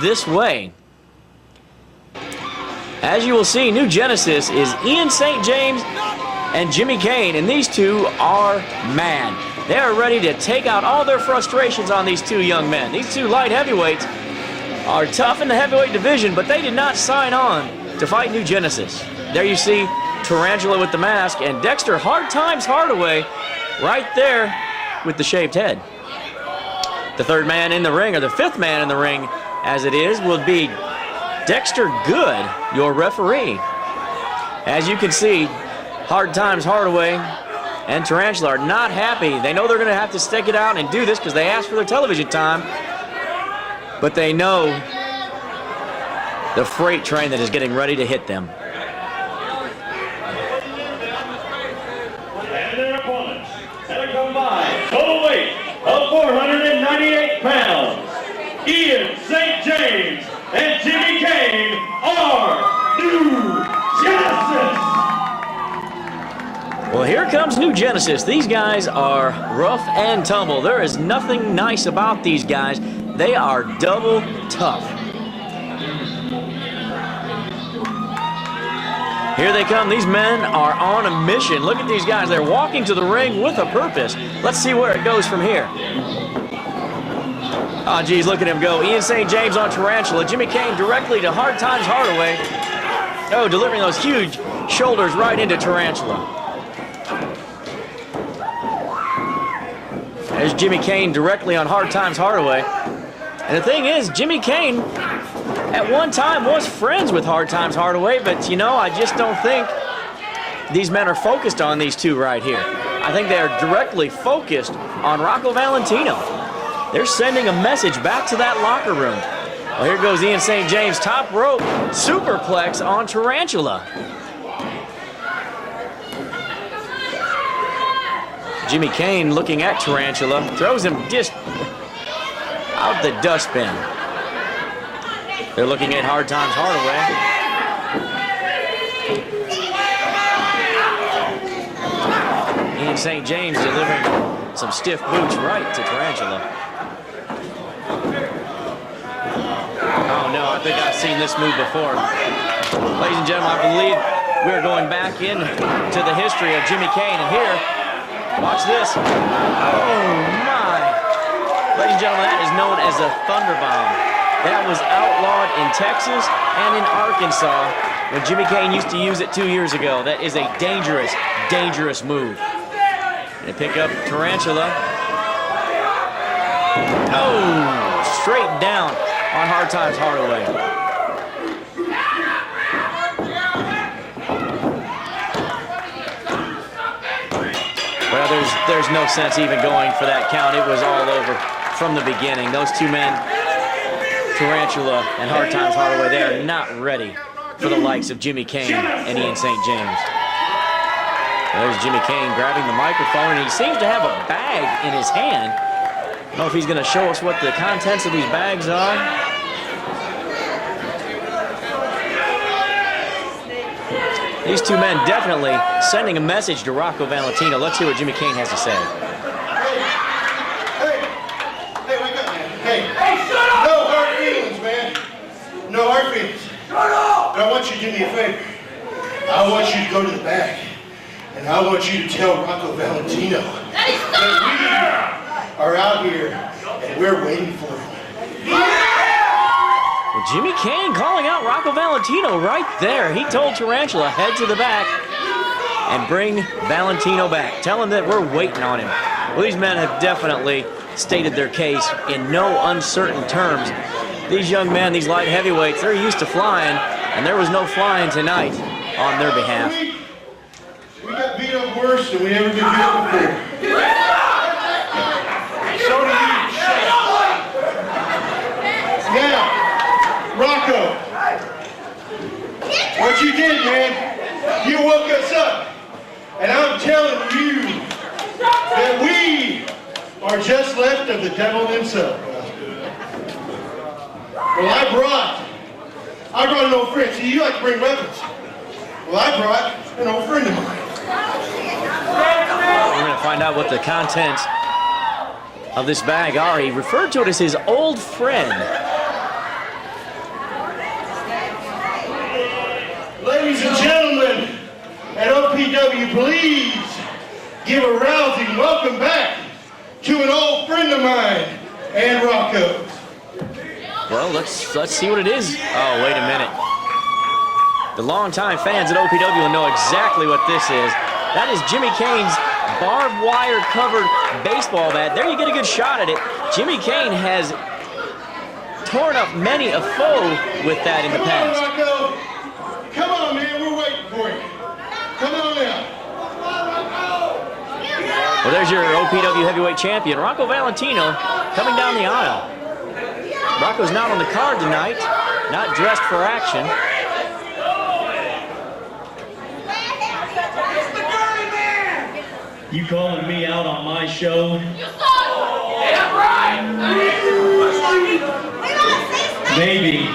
this way. As you will see, New Genesis is Ian St. James and Jimmy Kane, and these two are mad. They are ready to take out all their frustrations on these two young men. These two light heavyweights are tough in the heavyweight division, but they did not sign on to fight New Genesis. There you see Tarantula with the mask and Dexter Hard Times Hardaway right there with the shaved head. The third man in the ring, or the fifth man in the ring as it is, will be Dexter Good, your referee. As you can see, Hard Times Hardaway and Tarantula are not happy. They know they're going to have to stick it out and do this because they asked for their television time, but they know the freight train that is getting ready to hit them. And their opponents at a combined total weight of 498 pounds, Ian St. James and Jimmy Kane are New Genesis. Well, here comes New Genesis. These guys are rough and tumble. There is nothing nice about these guys. They are double tough. Here they come. These men are on a mission. Look at these guys. They're walking to the ring with a purpose. Let's see where it goes from here. Oh, geez, look at him go. Ian St. James on Tarantula. Jimmy Kane directly to Hard Times Hardaway. Oh, delivering those huge shoulders right into Tarantula. There's Jimmy Kane directly on Hard Times Hardaway. And the thing is, Jimmy Kane at one time was friends with Hard Times Hardaway, but you know, I just don't think these men are focused on these two right here. I think they are directly focused on Rocco Valentino. They're sending a message back to that locker room. Well, here goes Ian St. James, top rope, superplex on Tarantula. Jimmy Kane looking at Tarantula, throws him just out the dustbin. They're looking at Hard Times Hardaway. Ian St. James delivering some stiff boots right to Tarantula. Oh no, I think I've seen this move before. Ladies and gentlemen, I believe we're going back into the history of Jimmy Kane, and here, watch this. Oh my. Ladies and gentlemen, that is known as a Thunderbomb. That was outlawed in Texas and in Arkansas when Jimmy Kane used to use it 2 years ago. That is a dangerous, dangerous move. They pick up Tarantula. Oh, straight down on Hard Times Hardaway. Well, there's no sense even going for that count. It was all over from the beginning. Those two men, Tarantula and Hard Times Hardaway, they are not ready for the likes of Jimmy Kane and Ian St. James. There's Jimmy Kane grabbing the microphone, and he seems to have a bag in his hand. I don't know if he's going to show us what the contents of these bags are. These two men definitely sending a message to Rocco Valentino. Let's hear what Jimmy Kane has to say. Hey, wake up, man. Hey, shut up! No hard feelings, man. No hard feelings. Shut up! But I want you to do me a favor. I want you to go to the back, and I want you to tell Rocco Valentino that we are out here, and we're waiting for him. Well, Jimmy Kane calling out Rocco Valentino right there. He told Tarantula, head to the back and bring Valentino back. Tell him that we're waiting on him. Well, these men have definitely stated their case in no uncertain terms. These young men, these light heavyweights, they're used to flying, and there was no flying tonight on their behalf. We got beat up worse than we ever been beat up before. So do you. Now, Rocco, what you did, man, you woke us up. And I'm telling you that we are just left of the devil himself. Well, I brought an old friend. See, you like to bring weapons. Well, I brought an old friend of mine. We're going to find out what the contents of this bag are. He referred to it as his old friend. please give a rousing welcome back to an old friend of mine and Rocco. Well, let's see what it is. Oh, wait a minute. The longtime fans at OPW will know exactly what this is. That is Jimmy Kane's barbed wire covered baseball bat. There you get a good shot at it. Jimmy Kane has torn up many a foe with that in the past. Come on, Rocco. Come on, man. We're waiting for you. Come on out. Well, there's your OPW heavyweight champion, Rocco Valentino, coming down the aisle. Rocco's not on the card tonight, not dressed for action. You calling me out on my show? Yeah, right. Maybe.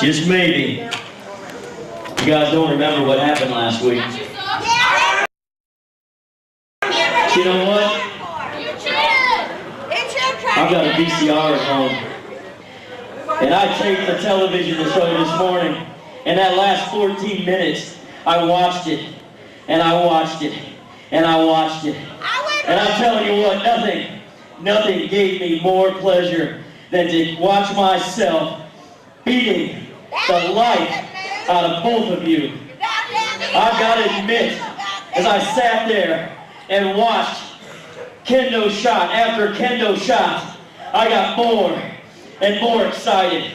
Just maybe. You guys don't remember what happened last week. You know what? I've got a VCR at home. And I taped the television to show you this morning. And that last 14 minutes, I watched it. And I watched it. And I watched it. And I'm telling you what, nothing gave me more pleasure than to watch myself beating the life out of both of you. I've got to admit, as I sat there and watched kendo shot after kendo shot, I got more and more excited.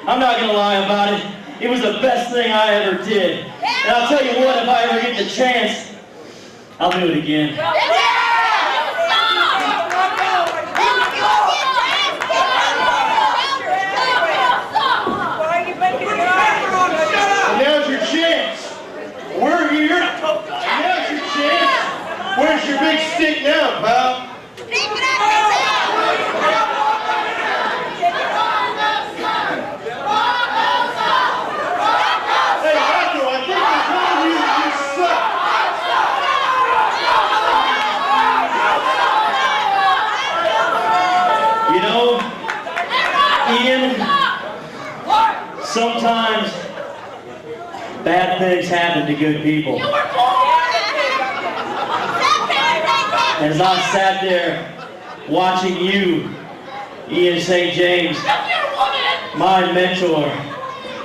I'm not going to lie about it. It was the best thing I ever did. And I'll tell you what, if I ever get the chance, I'll do it again. And now's your chance. We're here. Now's your chance. Where's your big stick now, pal? Hey, Rocco, I think I told you that you suck. You know, Ian, sometimes bad things happen to good people. As I sat there watching you, Ian St. James, my mentor,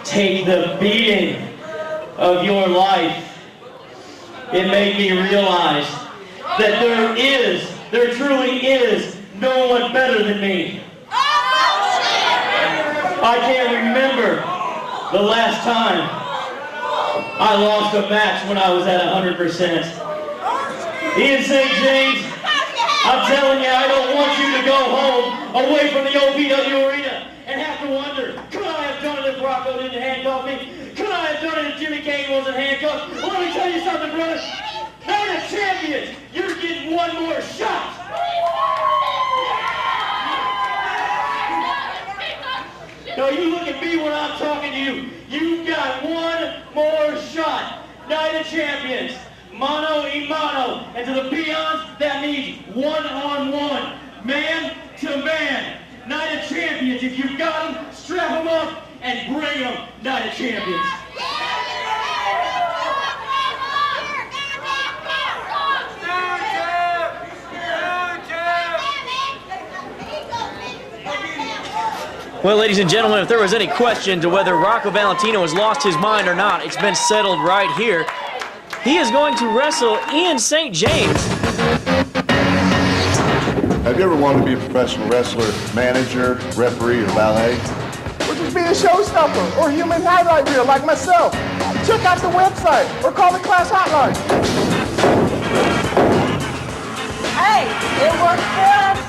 take the beating of your life, it made me realize that there truly is no one better than me. I can't remember the last time I lost a match when I was at 100%. Ian St. James, I'm telling you, I don't want you to go home away from the OPW arena and have to wonder, could I have done it if Rocco didn't handcuff me? Could I have done it if Jimmy Kane wasn't handcuffed? Well, let me tell you something, brother. Night of Champions, you're getting one more shot. No, you look at me when I'm talking to you. You've got one more shot. Night of Champions. Mano a mano. And to the peons, that means one-on-one. Man to man. Night of Champions. If you've got them, strap them up and bring them. Night of Champions. Well, ladies and gentlemen, if there was any question to whether Rocco Valentino has lost his mind or not, it's been settled right here. He is going to wrestle Ian St. James. Have you ever wanted to be a professional wrestler, manager, referee, or valet? Or just be a showstopper or human highlight reel like myself. Check out the website or call the class hotline. Hey, it works for us.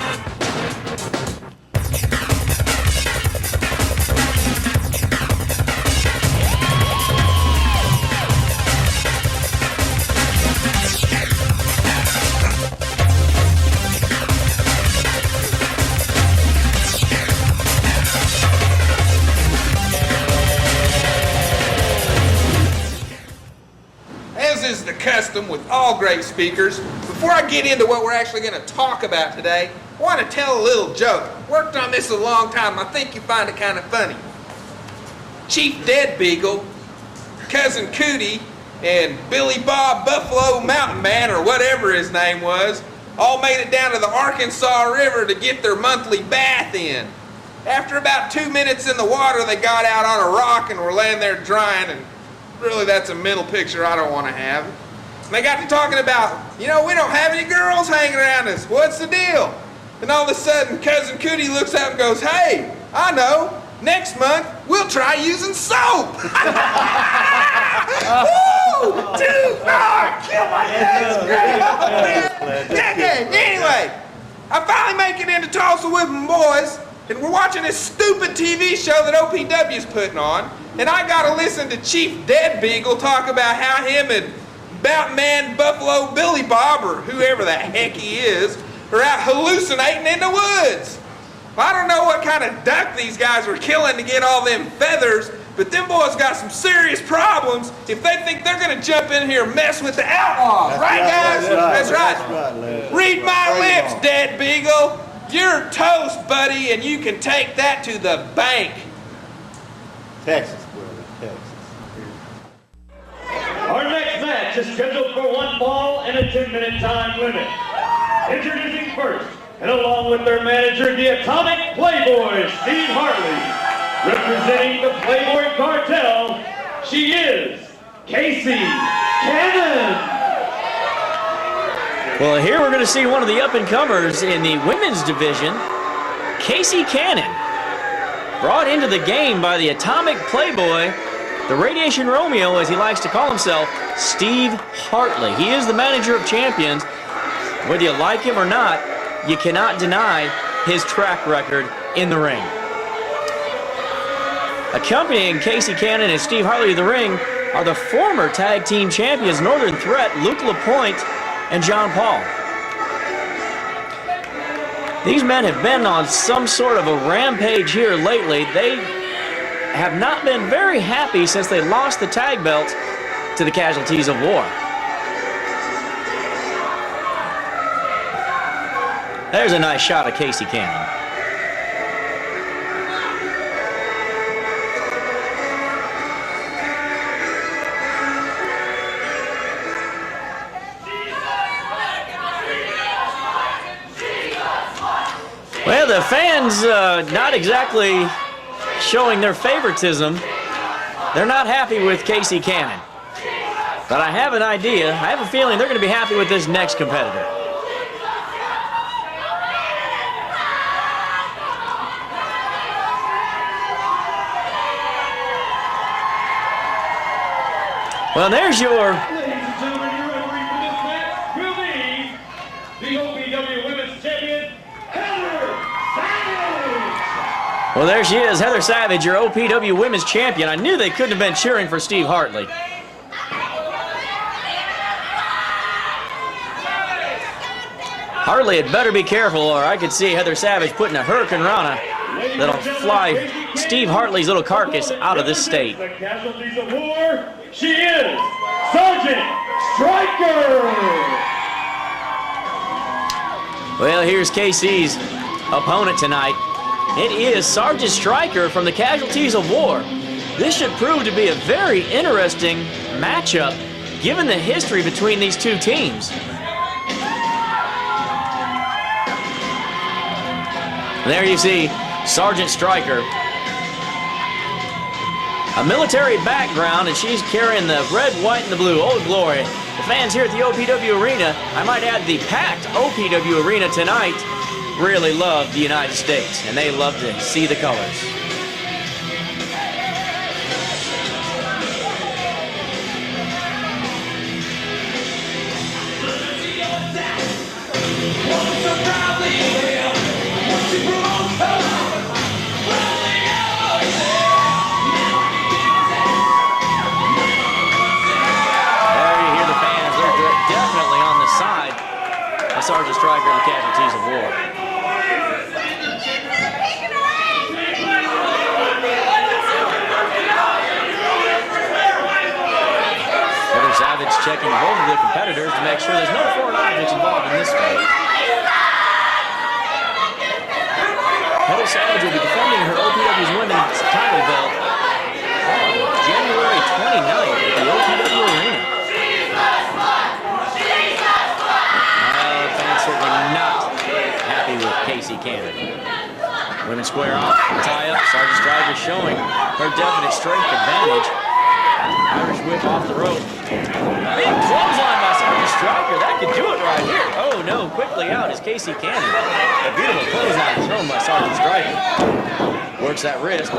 Is the custom with all great speakers. Before I get into what we're actually going to talk about today, I want to tell a little joke. Worked on this a long time. I think you find it kind of funny. Chief Dead Beagle, Cousin Cootie, and Billy Bob Buffalo Mountain Man, or whatever his name was, all made it down to the Arkansas River to get their monthly bath in. After about 2 minutes in the water, they got out on a rock and were laying there drying, and really that's a mental picture I don't want to have. And they got to talking about, you know, we don't have any girls hanging around us. What's the deal? And all of a sudden, Cousin Cootie looks up and goes, hey, I know. Next month, we'll try using soap. Woo! Dude, kill my Anyway, I finally make it into Tulsa with my boys, and we're watching this stupid TV show that OPW's putting on, and I gotta listen to Chief Dead Beagle talk about how him and Mountain Man Buffalo Billy Bob, or whoever the heck he is, are out hallucinating in the woods. Well, I don't know what kind of duck these guys were killing to get all them feathers, but them boys got some serious problems if they think they're gonna jump in here and mess with the outlaws. Right, guys? That's right. Read my lips, Dead Beagle. You're toast, buddy, and you can take that to the bank. Texas, brother, Texas. Our next match is scheduled for 1 fall and a 10-minute time limit. Introducing first, and along with their manager, the Atomic Playboy, Steve Hartley. Representing the Playboy Cartel, she is Kaci Kannon. Well, here we're going to see one of the up-and-comers in the women's division, Kaci Kannon. Brought into the game by the Atomic Playboy, the Radiation Romeo, as he likes to call himself, Steve Hartley. He is the manager of champions. Whether you like him or not, you cannot deny his track record in the ring. Accompanying Kaci Kannon and Steve Hartley in the ring are the former tag team champions Northern Threat, Luke LaPointe, and John Paul. These men have been on some sort of a rampage here lately. They have not been very happy since they lost the tag belts to the Casualties of War. There's a nice shot of Kaci Kannon. Well, the fans not exactly showing their favoritism. They're not happy with Kaci Kannon. But I have an idea. I have a feeling they're going to be happy with this next competitor. Well, there's your... Ladies and gentlemen, your referee for this match will be the OPW Women's Champion, Heather Savage. Well, there she is, Heather Savage, your OPW Women's Champion. I knew they couldn't have been cheering for Steve Hartley. Hartley had better be careful, or I could see Heather Savage putting a Hurricane Rana that'll fly Steve Hartley's little carcass out of this state. The Casualties of War, she is Sergeant Stryker. Well, here's KC's opponent tonight. It is Sergeant Stryker from the Casualties of War. This should prove to be a very interesting matchup given the history between these two teams. And there you see Sergeant Stryker. A military background, and she's carrying the red, white, and the blue. Old Glory. The fans here at the OPW Arena, I might add the packed OPW Arena tonight, really love the United States, and they love to see the colors. Sergeant Stryker and the Casualties of War. Heather Savage checking both of the competitors to make sure there's no foreign objects involved in this fight. Heather Savage will be defending her OPW's women's title belt on January 29th at the OPW Arena. Women square off, tie up. Sergeant Stryker showing her definite strength advantage. Irish whip off the rope. Big clothesline by Sergeant Stryker. That could do it right here. Oh no, quickly out is Kaci Kannon. A beautiful clothesline thrown by Sergeant Stryker. Works that wrist.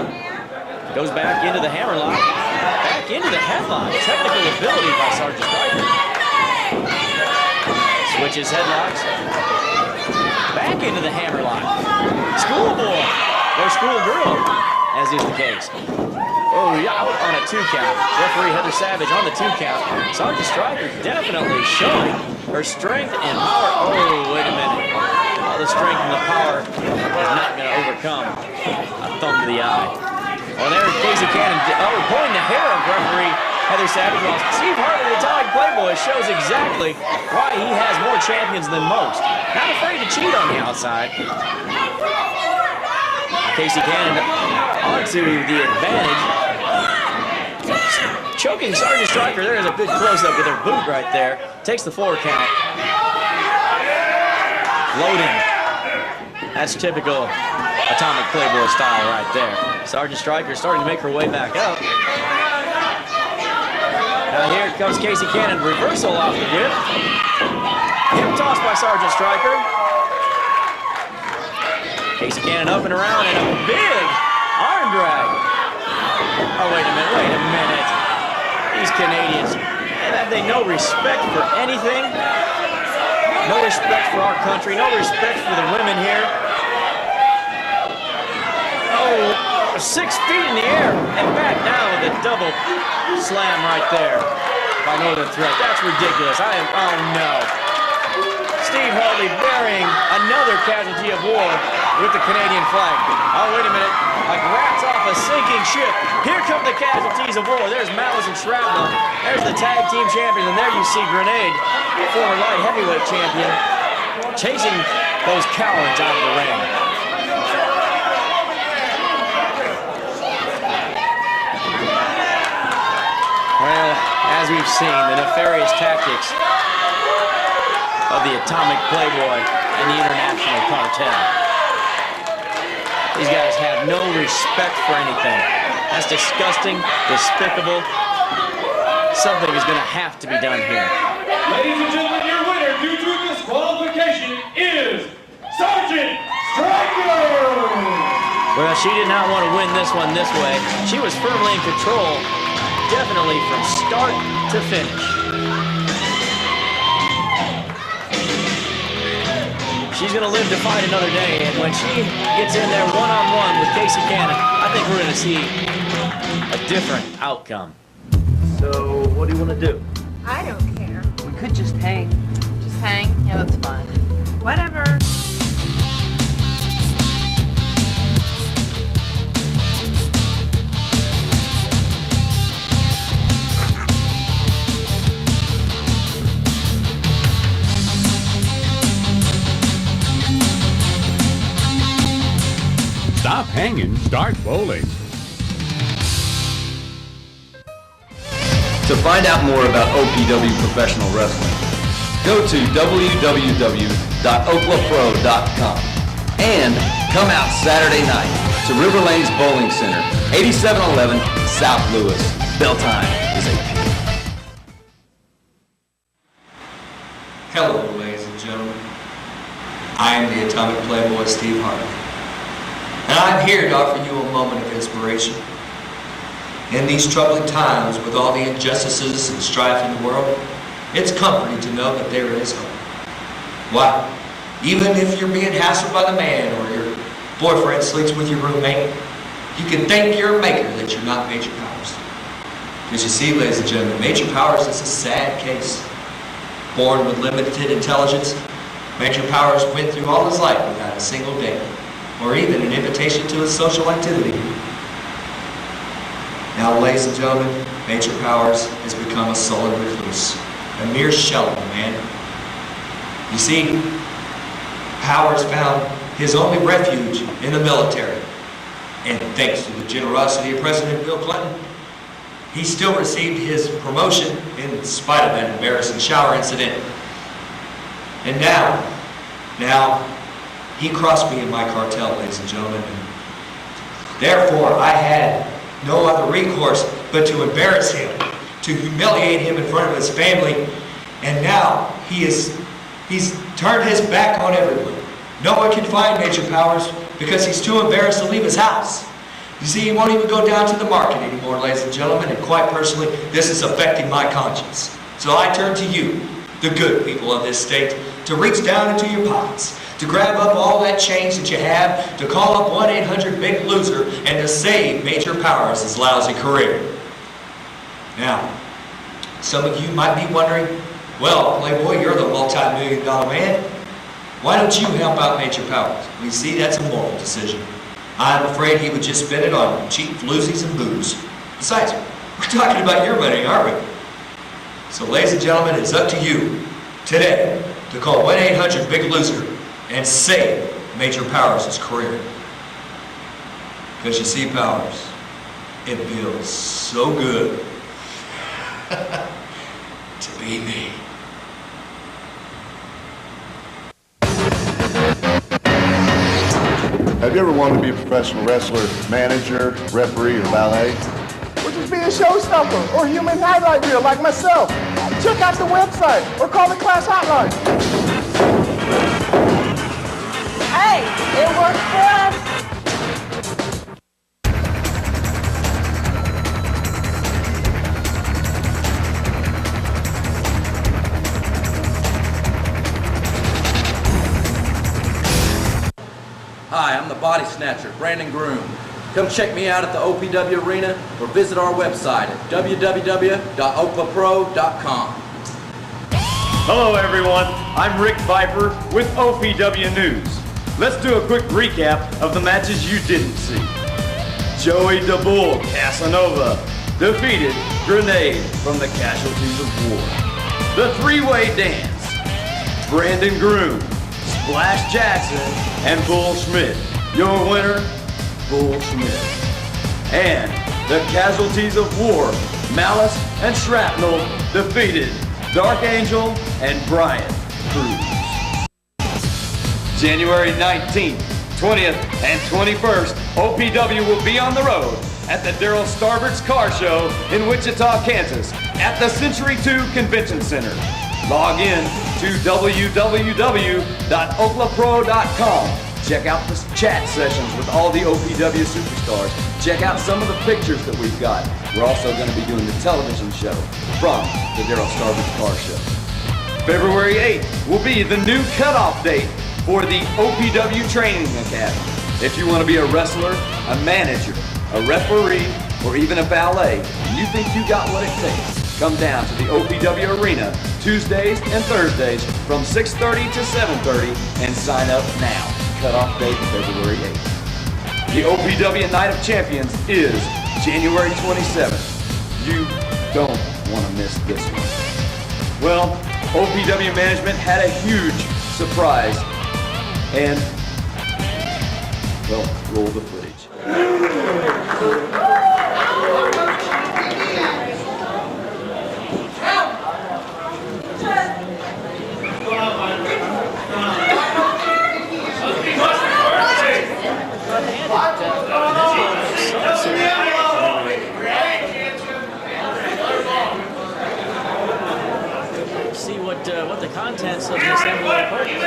Goes back into the hammerlock. Back into the headlock. Technical ability by Sergeant Stryker. Switches headlocks. Back into the hammerlock. Schoolboy or schoolgirl, as is the case. Oh, out on a 2 count. Referee Heather Savage on the 2 count. Sergeant Stryker definitely showing her strength and power. Oh, wait a minute. All the strength and the power is not going to overcome a thumb to the eye. Well, there's Kaci Kannon. Oh, pulling the hair of referee Heather Savage. Well, Steve Harvey, the Atomic Playboy, shows exactly why he has more champions than most. Not afraid to cheat on the outside. Kaci Kannon onto the advantage. Choking Sergeant Stryker. There's a good close-up with her boot right there. Takes the 4 count. Loading. That's typical Atomic Playboy style right there. Sergeant Stryker starting to make her way back up. Now here comes Kaci Kannon. Reversal off the whip. Hip toss by Sergeant Stryker. Kaci Kannon up and around and a big arm drag. Oh, wait a minute. These Canadians, have they no respect for anything? No respect for our country, no respect for the women here. Oh, 6 feet in the air and back down with a double slam right there by Northern Threat. That's ridiculous. Oh no. Steve Harvey burying another casualty of war with the Canadian flag. Oh, wait a minute. Like rats off a sinking ship. Here come the casualties of war. There's Malice and Shrapnel. There's the tag team champions, and there you see Grenade, former light heavyweight champion, chasing those cowards out of the ring. Well, as we've seen, the nefarious tactics of the Atomic Playboy and the International Cartel. These guys have no respect for anything. That's disgusting, despicable. Something is going to have to be done here. Ladies and gentlemen, your winner due to disqualification is Sergeant Stryker! Well, she did not want to win this one this way. She was firmly in control, definitely from start to finish. She's going to live to fight another day, and when she gets in there one-on-one with Kaci Kannon, I think we're going to see a different outcome. So, what do you want to do? I don't care. We could just hang. Just hang? Yeah, that's fine. Whatever. Stop hanging, start bowling. To find out more about OPW Professional Wrestling, go to www.oklapro.com and come out Saturday night to Riverlanes Bowling Center, 8711 South Lewis. Bell time is 8 p.m. Hello, ladies and gentlemen. I am the Atomic Playboy, Steve Harvey. And I'm here to offer you a moment of inspiration. In these troubling times, with all the injustices and strife in the world, it's comforting to know that there is hope. Why? Even if you're being hassled by the man or your boyfriend sleeps with your roommate, you can thank your maker that you're not Major Powers. Because you see, ladies and gentlemen, Major Powers is a sad case. Born with limited intelligence, Major Powers went through all his life without a single date, or even an invitation to a social activity. Now, ladies and gentlemen, Major Powers has become a sullen recluse, a mere shell of a man. You see, Powers found his only refuge in the military, and thanks to the generosity of President Bill Clinton, he still received his promotion in spite of that embarrassing shower incident. And now, He crossed me in my cartel, ladies and gentlemen. And therefore, I had no other recourse but to embarrass him, to humiliate him in front of his family. And now he's turned his back on everyone. No one can find Major Powers because he's too embarrassed to leave his house. You see, he won't even go down to the market anymore, ladies and gentlemen, and quite personally, this is affecting my conscience. So I turn to you, the good people of this state, to reach down into your pockets, to grab up all that change that you have, to call up 1-800-BIG-LOSER, and to save Major Powers' lousy career. Now, some of you might be wondering, well, Playboy, you're the multi-million-dollar man. Why don't you help out Major Powers? Well, you see, that's a moral decision. I'm afraid he would just spend it on cheap floozies and booze. Besides, we're talking about your money, aren't we? So, ladies and gentlemen, it's up to you today to call 1-800-BIG-LOSER and save Major Powers' career. Because you see, Powers, it feels so good to be me. Have you ever wanted to be a professional wrestler, manager, referee, or valet? Or just be a showstopper or human highlight reel like myself. Check out the website or call the class hotline. Hey, it worked for us. Hi, I'm the Body Snatcher, Brandon Groom. Come check me out at the OPW Arena or visit our website at www.oklapro.com. Hello everyone, I'm Rick Viper with OPW News. Let's do a quick recap of the matches you didn't see. Joey the Bull Casanova defeated Grenade from the Casualties of War. The three-way dance, Brandon Groom, Splash Jackson, and Bull Schmidt. Your winner, Bull Schmidt. And the Casualties of War, Malice and Shrapnel defeated Dark Angel and Brian Cruz. January 19th, 20th, and 21st, OPW will be on the road at the Daryl Starbert's Car Show in Wichita, Kansas, at the Century 2 Convention Center. Log in to www.oklapro.com. Check out the chat sessions with all the OPW superstars. Check out some of the pictures that we've got. We're also going to be doing the television show from the Daryl Starbert's Car Show. February 8th will be the new cutoff date for the OPW Training Academy. If you want to be a wrestler, a manager, a referee, or even a valet, and you think you got what it takes, come down to the OPW Arena Tuesdays and Thursdays from 6:30 to 7:30 and sign up now. Cutoff date February 8th. The OPW Night of Champions is January 27th. You don't want to miss this one. Well, OPW management had a huge surprise and, well, roll the footage. See what the contents of this envelope are. It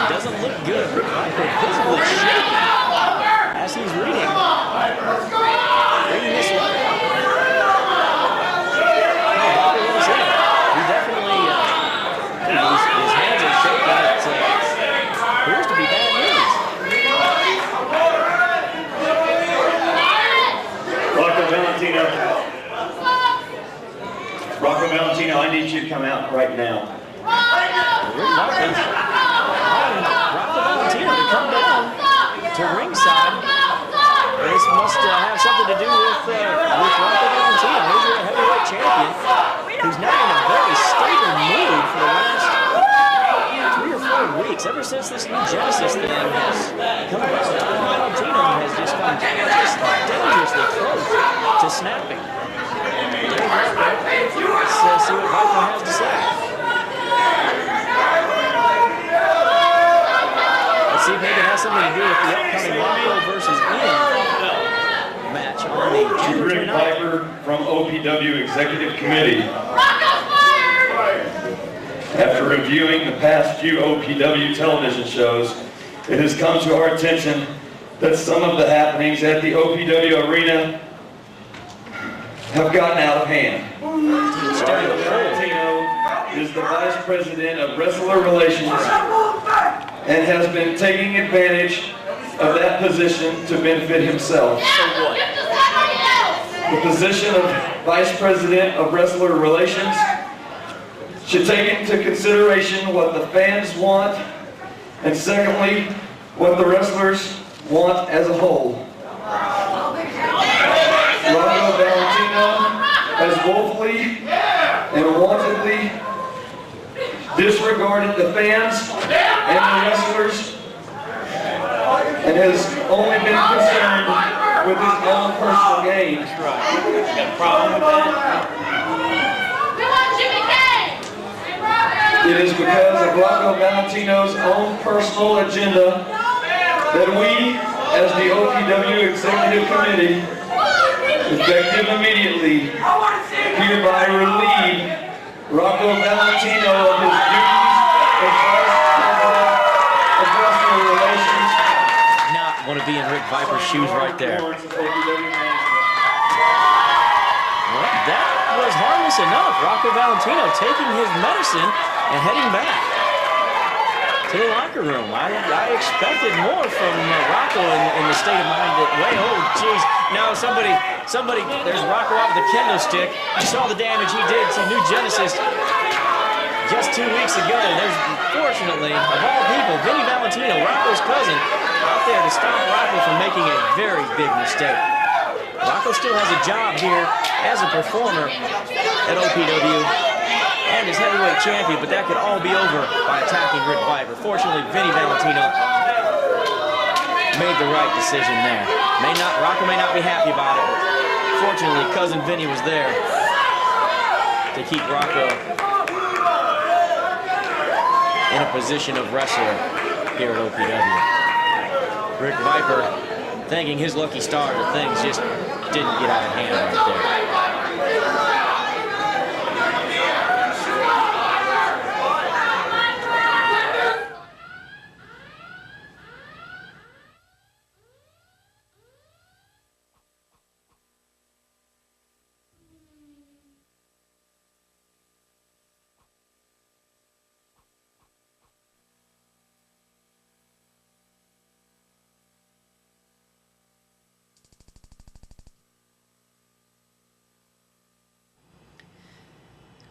doesn't look good. Visibly shaking as he's reading this letter. He definitely, his hands are shaking. It appears to be bad news. Rocco Valentino, I need you to come out right now. Rocco Valentino to come down to ringside. This must have something to do with Rocco Valentino, who's a heavyweight champion, who's now in a very stable mood for the last 3 or 4 weeks, ever since this new Genesis thing has come about. Rocco Valentino has just come dangerously close to snapping. Let's see what Viper has to say. Let's see if maybe it has something to do with the upcoming Rocco versus Ian match on the June Rick 29th. Viper from OPW Executive Committee. After reviewing the past few OPW television shows, it has come to our attention that some of the happenings at the OPW arena have gotten out of hand. Tarantula is the Vice President of Wrestler Relations and has been taking advantage of that position to benefit himself. The position of Vice President of Wrestler Relations should take into consideration what the fans want, and secondly, what the wrestlers want as a whole. Rocco Valentino has woefully and wantedly disregarded the fans and the wrestlers and has only been concerned with his own personal gain. That's right. You got a problem with that? It is because of Rocco Valentino's own personal agenda that we, as the OPW Executive Committee, effective immediately, hereby relieve Rocco Valentino of his duties as Vice President of Wrestler Relations. Not want to be in Rick Viper's shoes right there. Well, that was harmless enough. Rocco Valentino taking his medicine and heading back to the locker room. I expected more from Rocco in the state of mind that way. Oh, geez. Now somebody, there's Rocco out with the kendo stick. You saw the damage he did to New Genesis just 2 weeks ago. There's, fortunately, of all people, Vinny Valentino, Rocco's cousin, out there to stop Rocco from making a very big mistake. Rocco still has a job here as a performer at OPW and is heavyweight champion, but that could all be over by attacking Rick Viper. Fortunately, Vinny Valentino made the right decision there. Rocco may not be happy about it, but fortunately, cousin Vinny was there to keep Rocco in a position of wrestler here at OPW. Rick Viper thanking his lucky star that things just didn't get out of hand right there.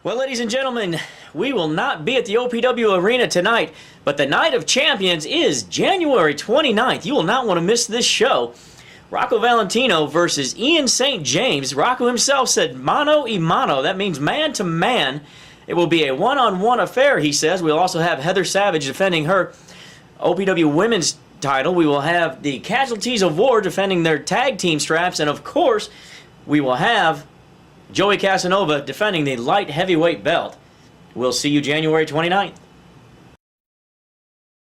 Well, ladies and gentlemen, we will not be at the OPW Arena tonight, but the Night of Champions is January 29th. You will not want to miss this show. Rocco Valentino versus Ian St. James. Rocco himself said mano y mano. That means man to man. It will be a one-on-one affair, he says. We'll also have Heather Savage defending her OPW Women's title. We will have the Casualties of War defending their tag team straps. And, of course, we will have Joey Casanova defending the light heavyweight belt. We'll see you January 29th.